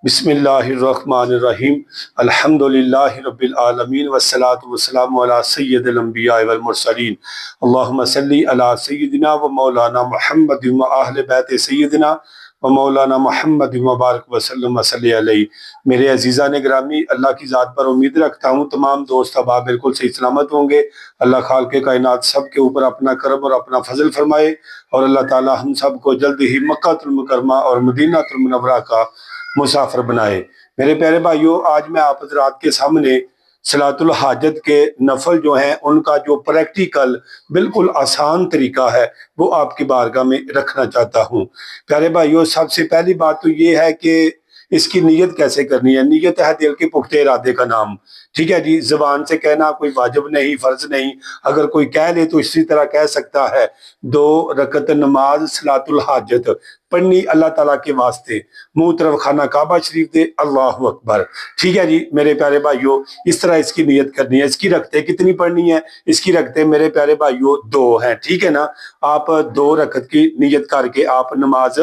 بسم اللہ الرحمن الرحیم الحمدللہ رب العالمین والصلاة والسلام علی سید الانبیاء والمرسلین اللہم صلی علی سیدنا و مولانا محمد و اہل بیت سیدنا و مولانا محمد مبارک وسلم صلی علیہ۔ میرے عزیزان گرامی، اللہ کی ذات پر امید رکھتا ہوں تمام دوست احباب بالکل صحیح سلامت ہوں گے۔ اللہ خالق کائنات سب کے اوپر اپنا کرم اور اپنا فضل فرمائے، اور اللہ تعالی ہم سب کو جلد ہی مکہ المکرمہ اور مدینہ المنورہ کا مسافر بنائے۔ میرے پیارے بھائیوں، آج میں آپ حضرات کے سامنے صلاۃ الحاجت کے نفل جو ہیں ان کا جو پریکٹیکل بالکل آسان طریقہ ہے وہ آپ کی بارگاہ میں رکھنا چاہتا ہوں۔ پیارے بھائیوں، سب سے پہلی بات تو یہ ہے کہ اس کی نیت کیسے کرنی ہے۔ نیت ہے دل کے پختہ ارادے کا نام، ٹھیک ہے جی۔ زبان سے کہنا کوئی واجب نہیں، فرض نہیں، اگر کوئی کہہ لے تو اسی طرح کہہ سکتا ہے 2 رکعت نماز صلاۃ الحاجت پڑھنی اللہ تعالیٰ کے واسطے، منہ طرف خانہ کعبہ شریف دے، اللہ اکبر، ٹھیک ہے جی۔ میرے پیارے بھائیوں، اس طرح اس کی نیت کرنی ہے۔ اس کی رکعتیں کتنی پڑھنی ہے؟ اس کی رکعتیں میرے پیارے بھائیوں 2 ہیں، ٹھیک ہے نا۔ آپ 2 رکعت کی نیت کر کے آپ نماز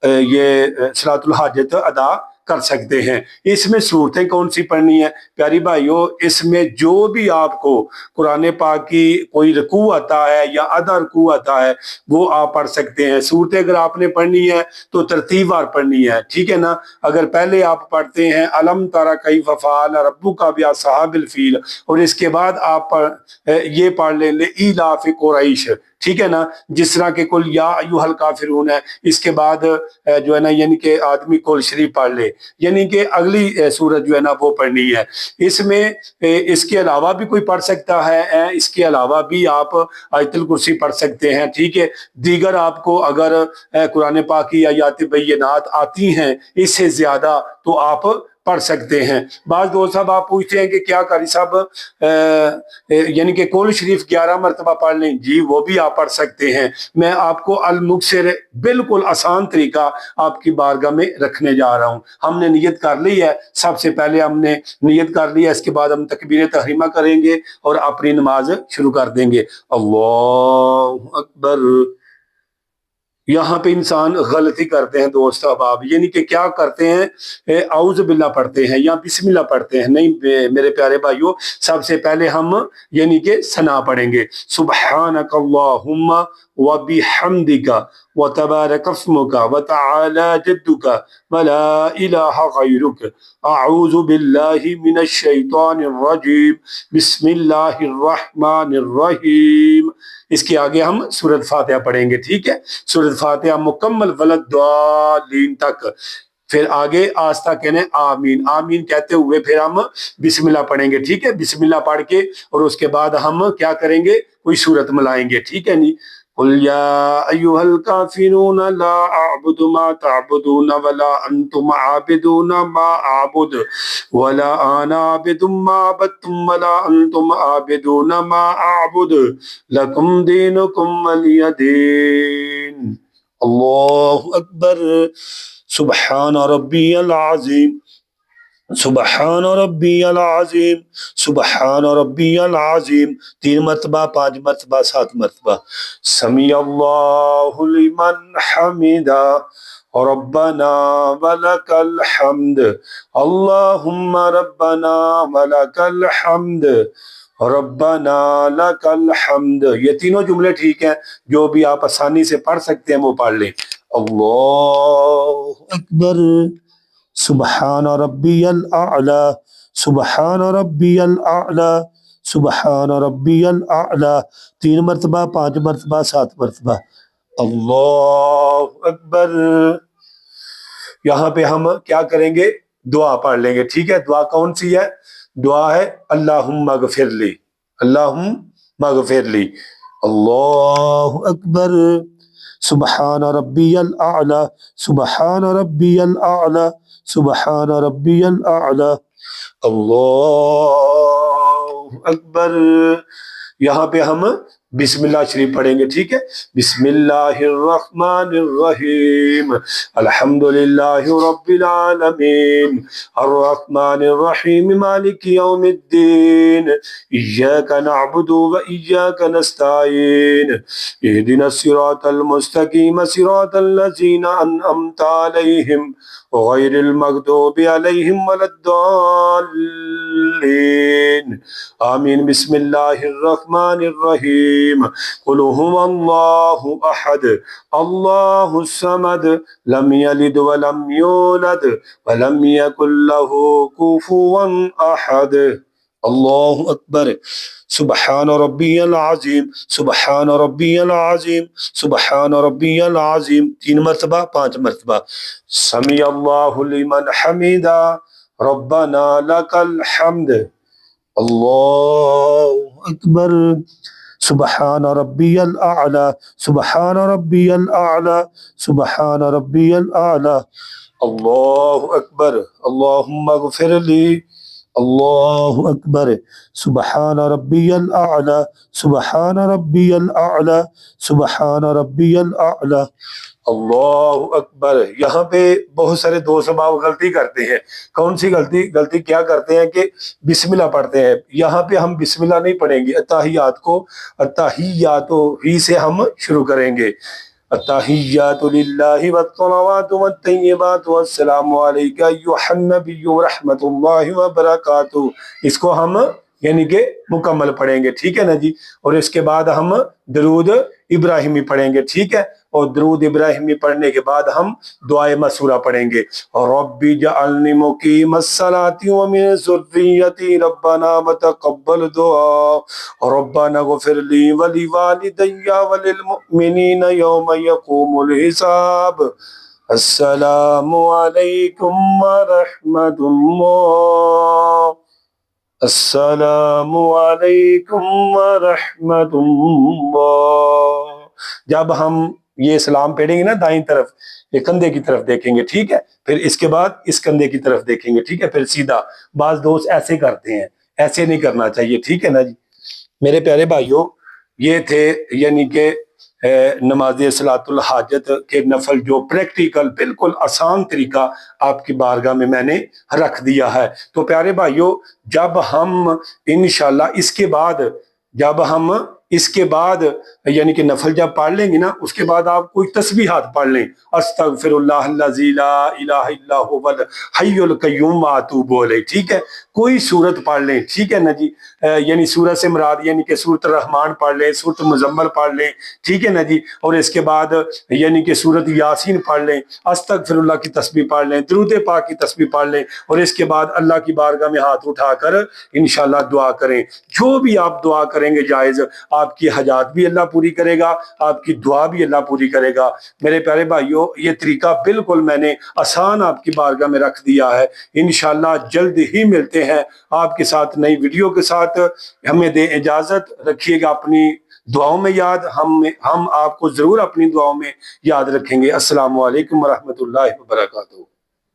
یہ صلاۃ الحاجت ادا کر سکتے ہیں۔ اس میں صورتیں کون سی پڑھنی ہے پیاری بھائیوں؟ اس میں جو بھی آپ کو قرآن پاک کی کوئی رکوع آتا ہے یا آدھا رکوع آتا ہے وہ آپ پڑھ سکتے ہیں۔ صورتیں اگر آپ نے پڑھنی ہے تو ترتیب وار پڑھنی ہے، ٹھیک ہے نا۔ اگر پہلے آپ پڑھتے ہیں الم تری کیف فعل ربک باصحاب الفیل، اور اس کے بعد آپ یہ پڑھ لیں لإیلاف قریش، ٹھیک ہے نا، جس طرح کہ قل یا ایھا الکافرون ہے، اس کے بعد جو ہے نا یعنی کہ آدمی قل شریف پڑھ لے، یعنی کہ اگلی سورت جو ہے نا وہ پڑھنی ہے۔ اس میں اس کے علاوہ بھی کوئی پڑھ سکتا ہے، اس کے علاوہ بھی آپ آیت الکرسی پڑھ سکتے ہیں، ٹھیک ہے۔ دیگر آپ کو اگر قرآن پاک کی آیات بینات آتی ہیں اس سے زیادہ تو آپ پڑھ سکتے ہیں۔ بعض دوست صاحب آپ پوچھتے ہیں کہ کیا قاری صاحب یعنی کہ قول شریف 11 مرتبہ پڑھ لیں؟ جی وہ بھی آپ پڑھ سکتے ہیں۔ میں آپ کو المکثر بالکل آسان طریقہ آپ کی بارگاہ میں رکھنے جا رہا ہوں۔ ہم نے نیت کر لی ہے، سب سے پہلے ہم نے نیت کر لی ہے، اس کے بعد ہم تکبیر تحریمہ کریں گے اور اپنی نماز شروع کر دیں گے۔ اللہ اکبر۔ یہاں پہ انسان غلطی کرتے ہیں دوست احباب، یعنی کہ کیا کرتے ہیں؟ اعوذ باللہ پڑھتے ہیں یا بسم اللہ پڑھتے ہیں۔ نہیں میرے پیارے بھائیوں، سب سے پہلے ہم یعنی کہ ثنا پڑھیں گے، سبحانک اللہم وبحمدک وتبارک اسمک وتعالی جدک ولا الہ غیرک اعوذ باللہ من الشیطان الرجیم بسم اللہ الرحمن الرحیم۔ اس کے آگے ہم سورۃ فاتحہ پڑھیں گے، ٹھیک ہے۔ سورۃ فاتحہ مکمل ولضالین تک، پھر آگے آہستہ کہنے آمین، آمین کہتے ہوئے پھر ہم بسم اللہ پڑھیں گے، ٹھیک ہے۔ بسم اللہ پڑھ کے اور اس کے بعد ہم کیا کریں گے؟ کوئی سورت ملائیں گے، ٹھیک ہے نہیں۔ قل یا ایھا الکافرون لا اعبد ما تعبدون ولا انتم عابدون ما اعبد ولا انا عابد ما عبدتم ولا انتم عابدون ما اعبد لکم دینکم ولی دین۔ اللہ اکبر۔ سبحان ربی العظیم، سبحان ربی العظیم، سبحان ربی العظیم، 3 مرتبہ، 5 مرتبہ، 7 مرتبہ۔ سمیع اللہ لمن حمدہ ربنا ولک الحمد، اللہم ربنا ولک الحمد، ربنا لک الحمد۔ یہ تینوں جملے ٹھیک ہیں، جو بھی آپ آسانی سے پڑھ سکتے ہیں وہ پڑھ لیں۔ اللہ اکبر۔ سبحان ربی الاعلی، سبحان ربی الاعلی، سبحان ربی الاعلی، 3 مرتبہ، 5 مرتبہ، 7 مرتبہ۔ اللہ اکبر۔ یہاں پہ ہم کیا کریں گے؟ دعا پڑھ لیں گے، ٹھیک ہے۔ دعا کون سی ہے؟ دعا ہے اللہم اغفر لی، اللہم اغفر لی۔ اللہ اکبر۔ سبحان ربی الاعلی، سبحان ربی الاعلی، سبحان ربی الاعلی۔ اللہ اکبر۔ یہاں پہ ہم بسم اللہ شریف پڑھیں گے، ٹھیک ہے۔ بسم اللہ الرحمن الرحیم، الحمدللہ رب العالمین، الرحمن الرحیم، مالک یوم الدین، ایاک نعبد و ایاک نستعین، اہدنا الصراط المستقیم صراط الذین انعمت علیہم غير المغضوب عليهم ولا الضالين آمين بسم الله الرحمن الرحيم قل هو الله أحد الله الصمد لم يلد ولم يولد ولم يكن له كفوا أحد اللہ اکبر سبحان ربی العظیم سبحان ربی العظیم سبحان ربی العظیم 3 مرتبہ 5 مرتبہ سمیع اللہ لمن حمیدا ربنا لک الحمد اللہ اکبر سبحان ربی الاعلی سبحان ربی الاعلی سبحان ربی الاعلی اللہ اکبر اللہم اغفر لی اللہ اکبر سبحان ربی الاعلی سبحان ربی الاعلی سبحان ربی الاعلی اللہ اکبر۔ یہاں پہ بہت سارے دوست احباب غلطی کرتے ہیں۔ کون سی غلطی کیا کرتے ہیں کہ بسم اللہ پڑھتے ہیں۔ یہاں پہ ہم بسم اللہ نہیں پڑھیں گے، اتحیات کو اتحیات ہی سے ہم شروع کریں گے۔ التحیات للہ والصلوات والطیبات والسلام علیکہ ایھا النبی ورحمۃ اللہ وبرکاتہ، اس کو ہم یعنی کہ مکمل پڑھیں گے، ٹھیک ہے نا جی۔ اور اس کے بعد ہم درود ابراہیمی پڑھیں گے، ٹھیک ہے۔ اور درود ابراہیمی پڑھنے کے بعد ہم دعائے مسورہ پڑھیں گے، رب اجعلنی مقیم الصلاۃ ومن ذریتی ربنا وتقبل دعاء ربنا اغفر لی ولوالدی وللمؤمنین یوم یقوم الحساب۔ السلام علیکم ورحمۃ اللہ، السلام علیکم ورحمۃ اللہ۔ جب ہم یہ سلام پڑھیں گے نا دائیں طرف، یہ کندھے کی طرف دیکھیں گے، ٹھیک ہے۔ پھر اس کے بعد اس کندھے کی طرف دیکھیں گے، ٹھیک ہے۔ پھر سیدھا، بعض دوست ایسے کرتے ہیں، ایسے نہیں کرنا چاہیے، ٹھیک ہے نا جی۔ میرے پیارے بھائیوں، یہ تھے یعنی کہ نماز صلاۃ الحاجت کے نفل، جو پریکٹیکل بالکل آسان طریقہ آپ کی بارگاہ میں نے رکھ دیا ہے۔ تو پیارے بھائیوں، جب ہم انشاءاللہ اس کے بعد یعنی کہ نفل جب پڑھ لیں گے نا، اس کے بعد آپ کوئی تسبیحات پڑھ لیں، استغفر اللہ الذی لا الہ الا هو الحی القیوم واتوب الیہ، ٹھیک ہے۔ کوئی سورت پڑھ لیں، ٹھیک ہے نا جی۔ یعنی سورت سے مراد یعنی کہ سورت الرحمن پڑھ لیں، سورت مزمل پڑھ لیں، ٹھیک ہے نا جی۔ اور اس کے بعد یعنی کہ سورت یاسین پڑھ لیں، استغفر اللہ کی تسبیح پڑھ لیں، درود پاک کی تسبیح پڑھ لیں، اور اس کے بعد اللہ کی بارگاہ میں ہاتھ اٹھا کر انشاءاللہ دعا کریں۔ جو بھی آپ دعا کریں گے جائز، آپ کی حاجات بھی اللہ پوری کرے گا، آپ کی دعا بھی اللہ پوری کرے گا۔ میرے پیارے بھائیوں، یہ طریقہ بالکل میں نے آسان آپ کی بارگاہ میں رکھ دیا ہے۔ انشاءاللہ جلد ہی ملتے ہیں آپ کے ساتھ نئی ویڈیو کے ساتھ۔ ہمیں دیں اجازت، رکھیے گا اپنی دعاؤں میں یاد، ہم آپ کو ضرور اپنی دعاؤں میں یاد رکھیں گے۔ السلام علیکم ورحمۃ اللہ وبرکاتہ۔